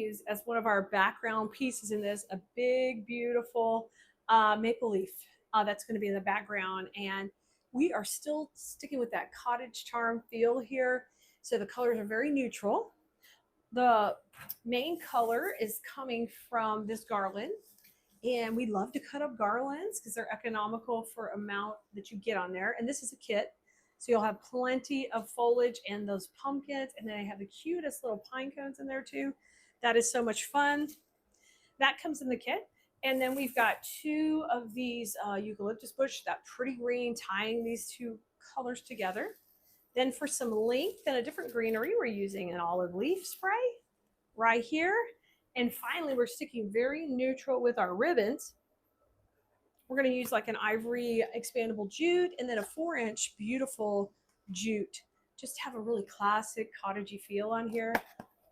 use as one of our background pieces in this a big, beautiful maple leaf that's going to be in the background. And we are still sticking with that cottage charm feel here. So the colors are very neutral. The main color is coming from this garland. And we love to cut up garlands because they're economical for amount that you get on there. And this is a kit. So you'll have plenty of foliage and those pumpkins. And then I have the cutest little pine cones in there too. That is so much fun. That comes in the kit. And then we've got two of these eucalyptus bush, that pretty green, tying these two colors together. Then for some length and a different greenery, we're using an olive leaf spray right here. And finally, we're sticking very neutral with our ribbons. We're going to use like an ivory expandable jute and then a 4-inch beautiful jute. Just have a really classic cottagey feel on here.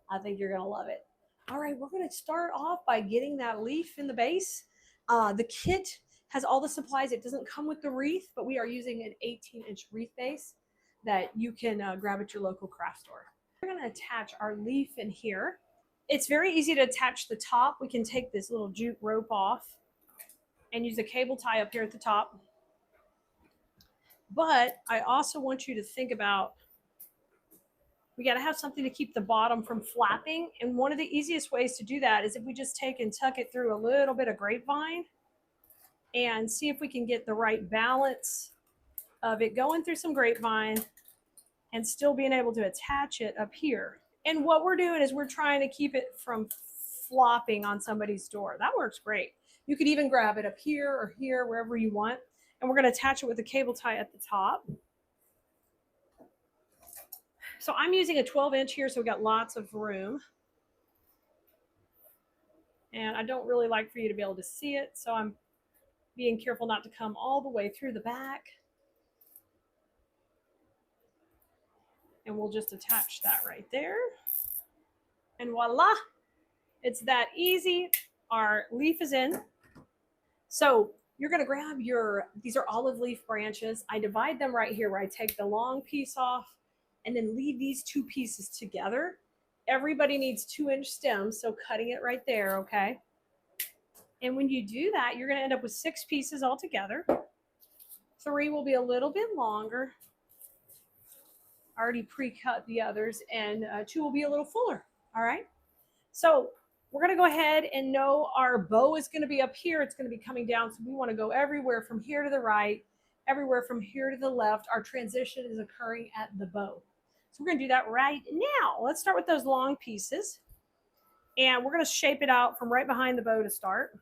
I think you're going to love it. All right, we're going to start off by getting that leaf in the base. The kit has all the supplies. It doesn't come with the wreath, but we are using an 18-inch wreath base that you can grab at your local craft store. We're going to attach our leaf in here. It's very easy to attach the top. We can take this little jute rope off and use a cable tie up here at the top. But I also want you to think about, we got to have something to keep the bottom from flapping. And one of the easiest ways to do that is if we just take and tuck it through a little bit of grapevine and see if we can get the right balance of it going through some grapevine and still being able to attach it up here. And what we're doing is we're trying to keep it from flopping on somebody's door. That works great. You could even grab it up here or here, wherever you want. And we're going to attach it with a cable tie at the top. So I'm using a 12-inch here, so we got lots of room. And I don't really like for you to be able to see it, so I'm being careful not to come all the way through the back. And we'll just attach that right there. And voila, it's that easy. Our leaf is in. So you're going to grab these are olive leaf branches. I divide them right here where I take the long piece off and then leave these two pieces together. Everybody needs 2-inch stems, so cutting it right there, okay? And when you do that, you're going to end up with 6 pieces all together. 3 will be a little bit longer. I already pre-cut the others, and 2 will be a little fuller, all right? So we're going to go ahead and know our bow is going to be up here. It's going to be coming down, so we want to go everywhere from here to the right, everywhere from here to the left. Our transition is occurring at the bow. So we're going to do that right now. Let's start with those long pieces, and we're going to shape it out from right behind the bow to start.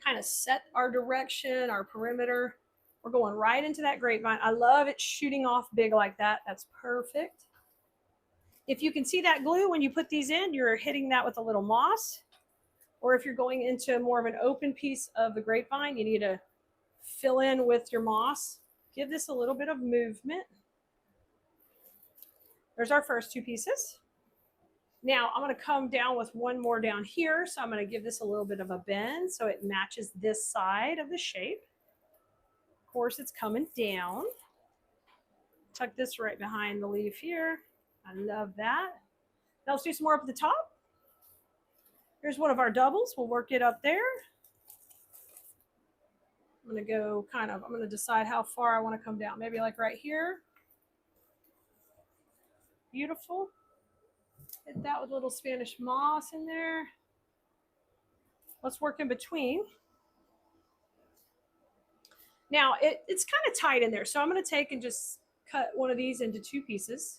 Kind of set our direction, our perimeter. We're going right into that grapevine. I love it shooting off big like that. That's perfect. If you can see that glue when you put these in, you're hitting that with a little moss. Or if you're going into more of an open piece of the grapevine, you need to fill in with your moss. Give this a little bit of movement. There's our first 2 pieces. Now I'm going to come down with one more down here. So I'm going to give this a little bit of a bend so it matches this side of the shape. Of course, it's coming down. Tuck this right behind the leaf here. I love that. Now let's do some more up at the top. Here's one of our doubles. We'll work it up there. I'm going to go I'm going to decide how far I want to come down. Maybe like right here. Beautiful. Hit that with a little Spanish moss in there. Let's work in between. Now it's kind of tight in there. So I'm going to take and just cut one of these into 2 pieces.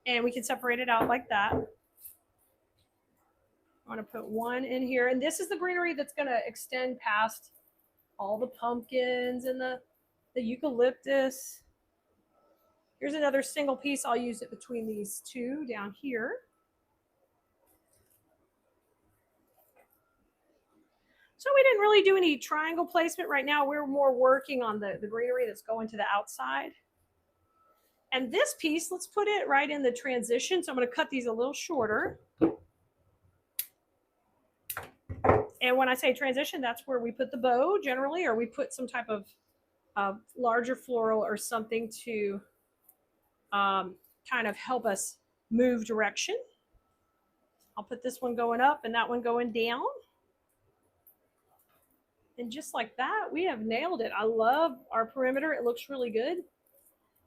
And we can separate it out like that. I want to put one in here. And this is the greenery that's going to extend past all the pumpkins and the eucalyptus. Here's another single piece. I'll use it between these 2 down here. So we didn't really do any triangle placement right now. We're more working on the greenery that's going to the outside. And this piece, let's put it right in the transition. So I'm going to cut these a little shorter. And when I say transition, that's where we put the bow generally, or we put some type of larger floral or something to kind of help us move direction. I'll put this one going up and that one going down. And just like that, we have nailed it. I love our perimeter. It looks really good.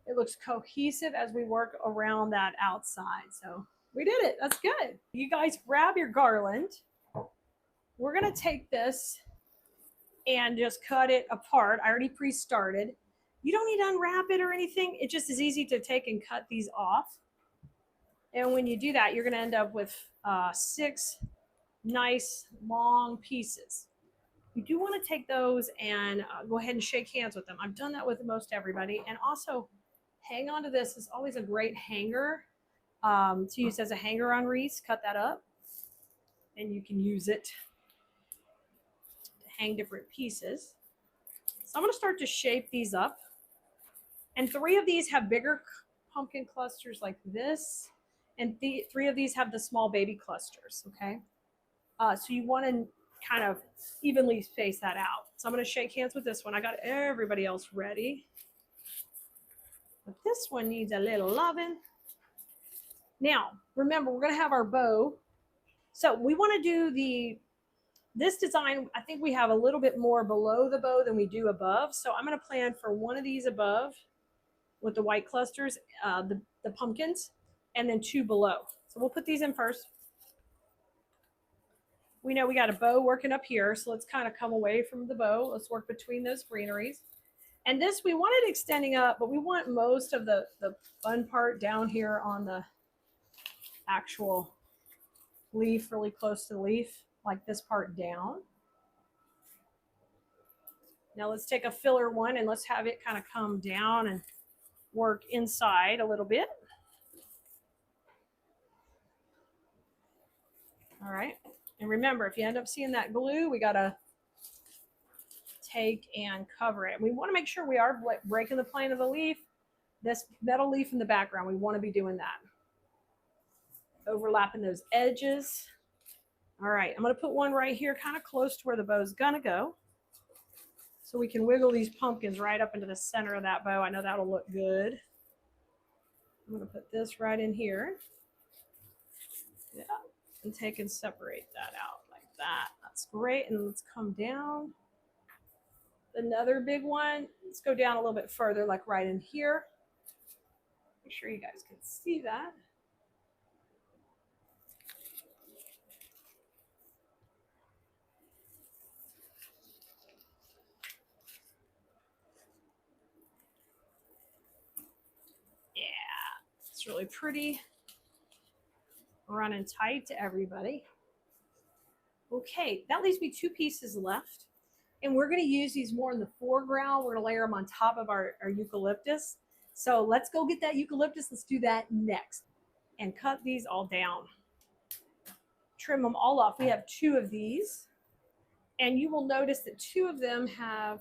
It looks cohesive as we work around that outside. So we did it. That's good. You guys grab your garland. We're going to take this and just cut it apart. I already pre-started. You don't need to unwrap it or anything. It just is easy to take and cut these off. And when you do that, you're going to end up with 6 nice long pieces. You do want to take those and go ahead and shake hands with them. I've done that with most everybody. And also, hang on to this. Is always a great hanger to use as a hanger on wreaths. Cut that up, and you can use it to hang different pieces. So I'm going to start to shape these up. And 3 of these have bigger pumpkin clusters like this. And 3 of these have the small baby clusters, okay? So you want to kind of evenly space that out. So I'm going to shake hands with this one. I got everybody else ready. But this one needs a little loving. Now, remember, we're going to have our bow. So we want to do this design, I think we have a little bit more below the bow than we do above. So I'm going to plan for one of these above with the white clusters, the pumpkins, and then 2 below. So we'll put these in first. We know we got a bow working up here, so let's kind of come away from the bow. Let's work between those greeneries. And this, we want it extending up, but we want most of the fun part down here on the actual leaf, really close to the leaf, like this part down. Now let's take a filler one and let's have it kind of come down and work inside a little bit. All right. And remember, if you end up seeing that glue, we got to take and cover it. We want to make sure we are breaking the plane of the leaf. This metal leaf in the background, we want to be doing that. Overlapping those edges. All right, I'm going to put one right here kind of close to where the bow is going to go. So we can wiggle these pumpkins right up into the center of that bow. I know that'll look good. I'm going to put this right in here. Yeah. And take and separate that out like that. That's great. And let's come down. Another big one. Let's go down a little bit further, like right in here. Make sure you guys can see that. Yeah, it's really pretty. Running tight to everybody. Okay, that leaves me 2 pieces left. And we're going to use these more in the foreground. We're going to layer them on top of our eucalyptus. So let's go get that eucalyptus. Let's do that next. And cut these all down. Trim them all off. We have 2 of these. And you will notice that 2 of them have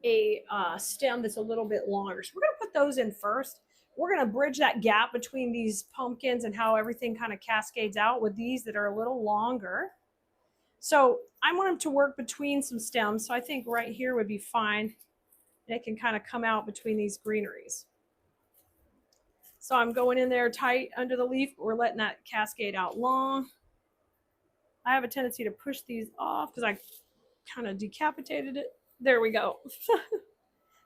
a stem that's a little bit longer. So we're going to put those in first. We're going to bridge that gap between these pumpkins and how everything kind of cascades out with these that are a little longer. So I want them to work between some stems. So I think right here would be fine. And it can kind of come out between these greeneries. So I'm going in there tight under the leaf, but we're letting that cascade out long. I have a tendency to push these off because I kind of decapitated it. There we go.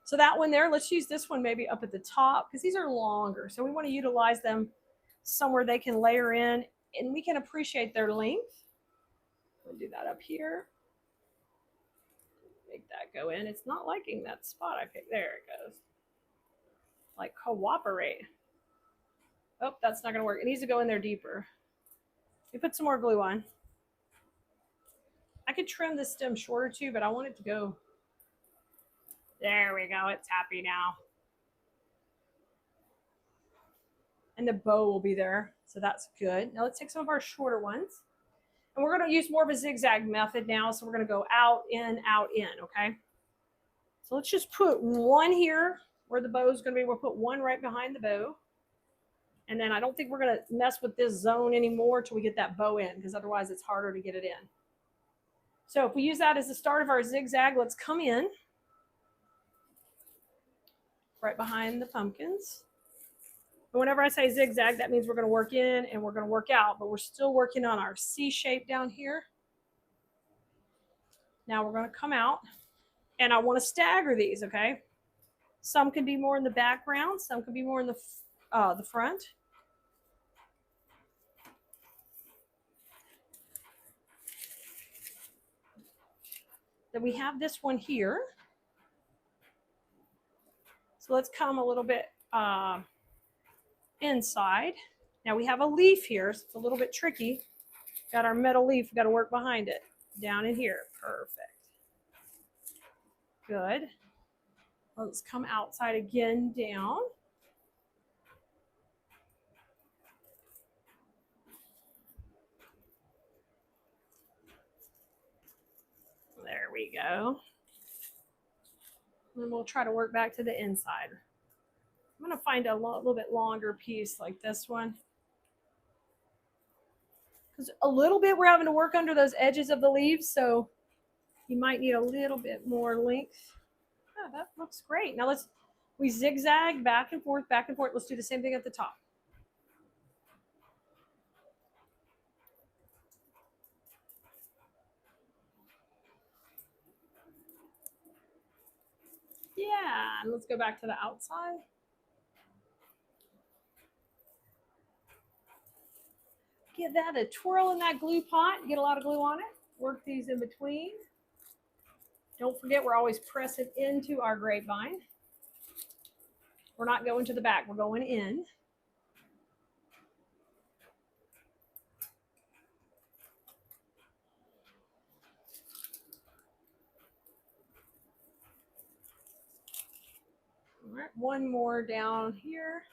So that one there, let's use this one maybe up at the top because these are longer. So we want to utilize them somewhere they can layer in and we can appreciate their length. We'll do that up here. Make that go in. It's not liking that spot I picked. There it goes. Like cooperate. Oh, that's not going to work. It needs to go in there deeper. We put some more glue on. I could trim this stem shorter too, but I want it to go. There we go. It's happy now. And the bow will be there. So that's good. Now let's take some of our shorter ones. And we're going to use more of a zigzag method now. So we're going to go out, in, okay? So let's just put one here where the bow is going to be. We'll put one right behind the bow. And then I don't think we're going to mess with this zone anymore till we get that bow in because otherwise it's harder to get it in. So if we use that as the start of our zigzag, let's come in. Right behind the pumpkins. And whenever I say zigzag, that means we're going to work in and we're going to work out, but we're still working on our C shape down here. Now we're going to come out, and I want to stagger these, okay? Some can be more in the background, some can be more in the front. Then we have this one here. So let's come a little bit inside. Now we have a leaf here, so it's a little bit tricky. Got our metal leaf, got to work behind it. Down in here, perfect. Good. Let's come outside again, down. There we go. And we'll try to work back to the inside. I'm going to find a little bit longer piece like this one. Because a little bit we're having to work under those edges of the leaves, so you might need a little bit more length. Oh, that looks great. Now we zigzag back and forth, back and forth. Let's do the same thing at the top. Yeah, and let's go back to the outside. Give that a twirl in that glue pot. Get a lot of glue on it. Work these in between. Don't forget, we're always pressing into our grapevine. We're not going to the back, we're going in. All right, one more down here.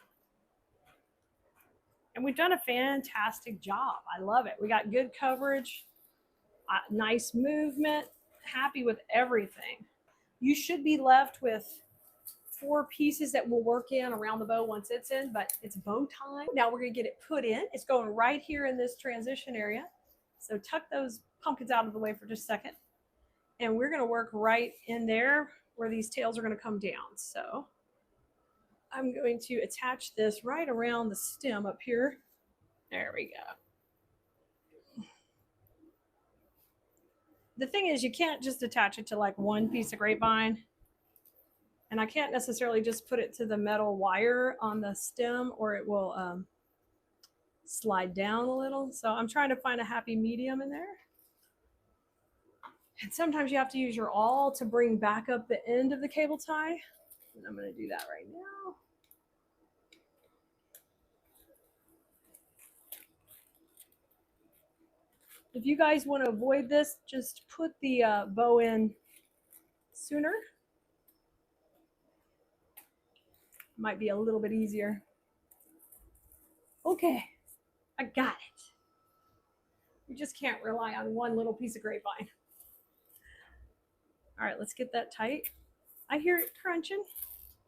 And we've done a fantastic job. I love it. We got good coverage, nice movement, happy with everything. You should be left with 4 pieces that will work in around the bow once it's in, but it's bow time. Now we're going to get it put in. It's going right here in this transition area. So tuck those pumpkins out of the way for just a second. And we're going to work right in there where these tails are going to come down. So I'm going to attach this right around the stem up here. There we go. The thing is, you can't just attach it to like one piece of grapevine. And I can't necessarily just put it to the metal wire on the stem, or it will slide down a little. So I'm trying to find a happy medium in there. And sometimes you have to use your awl to bring back up the end of the cable tie. And I'm going to do that right now. If you guys want to avoid this, just put the bow in sooner. Might be a little bit easier. Okay, I got it. You just can't rely on one little piece of grapevine. All right, let's get that tight. I hear it crunching.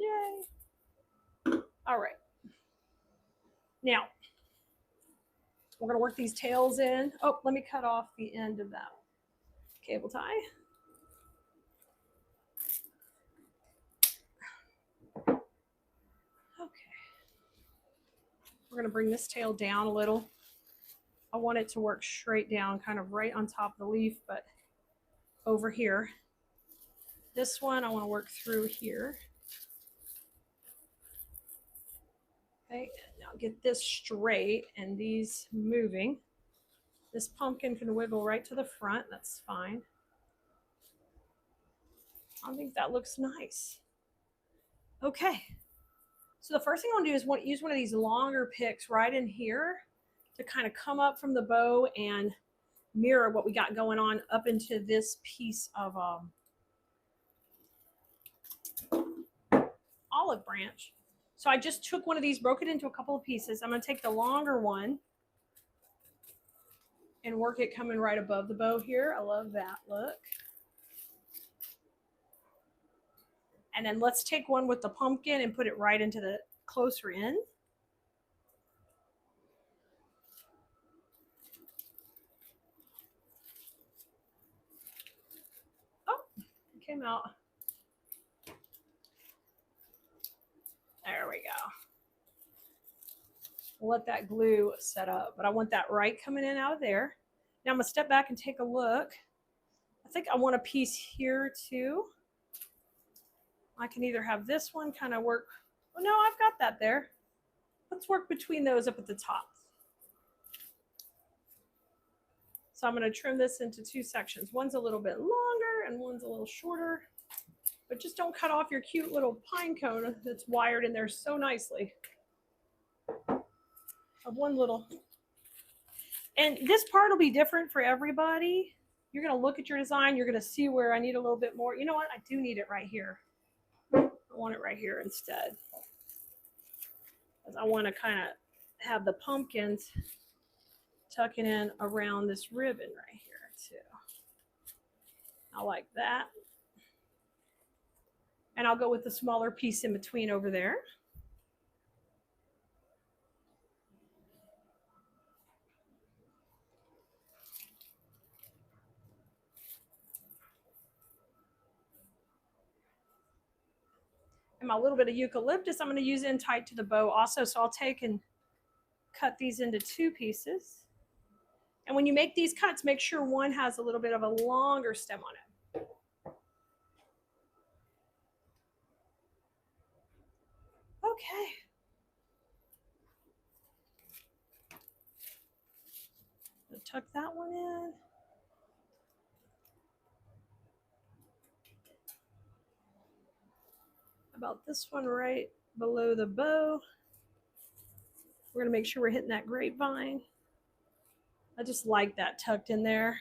Yay. All right. Now, we're going to work these tails in. Oh, let me cut off the end of that cable tie. Okay. We're going to bring this tail down a little. I want it to work straight down, kind of right on top of the leaf, but over here. This one I want to work through here. Okay, now get this straight and these moving. This pumpkin can wiggle right to the front, that's fine. I think that looks nice. Okay, so the first thing I want to do is use one of these longer picks right in here to kind of come up from the bow and mirror what we got going on up into this piece of olive branch. So I just took one of these, broke it into a couple of pieces. I'm going to take the longer one and work it coming right above the bow here. I love that look. And then let's take one with the pumpkin and put it right into the closer in. Oh, it came out. There we go. let that glue set up. But I want that right coming in out of there. Now I'm gonna step back and take a look. I think I want a piece here too. I can either have this one kind of work. Oh no, I've got that there. Let's work between those up at the top. So I'm going to trim this into two sections. One's a little bit longer and one's a little shorter. But just don't cut off your cute little pine cone that's wired in there so nicely. Of one little. And this part will be different for everybody. You're going to look at your design. You're going to see where I need a little bit more. You know what? I do need it right here. I want it right here instead. Because I want to kind of have the pumpkins tucking in around this ribbon right here too. I like that. And I'll go with the smaller piece in between over there. And my little bit of eucalyptus, I'm going to use in tight to the bow also. So I'll take and cut these into two pieces. And when you make these cuts, make sure one has a little bit of a longer stem on it. Okay. I'll tuck that one in. About this one right below the bow. We're going to make sure we're hitting that grapevine. I just like that tucked in there.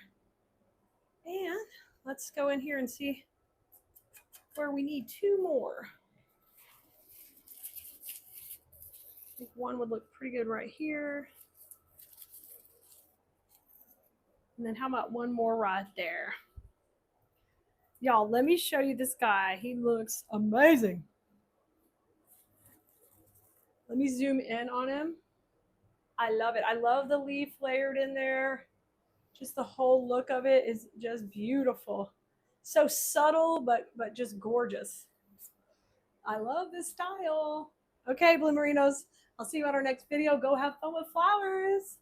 And let's go in here and see where we need two more. I think one would look pretty good right here. And then how about one more right there? Y'all, let me show you this guy. He looks amazing. Let me zoom in on him. I love it. I love the leaf layered in there. Just the whole look of it is just beautiful. So subtle, but just gorgeous. I love this style. Okay, Bloomerinos, I'll see you on our next video. Go have fun with flowers.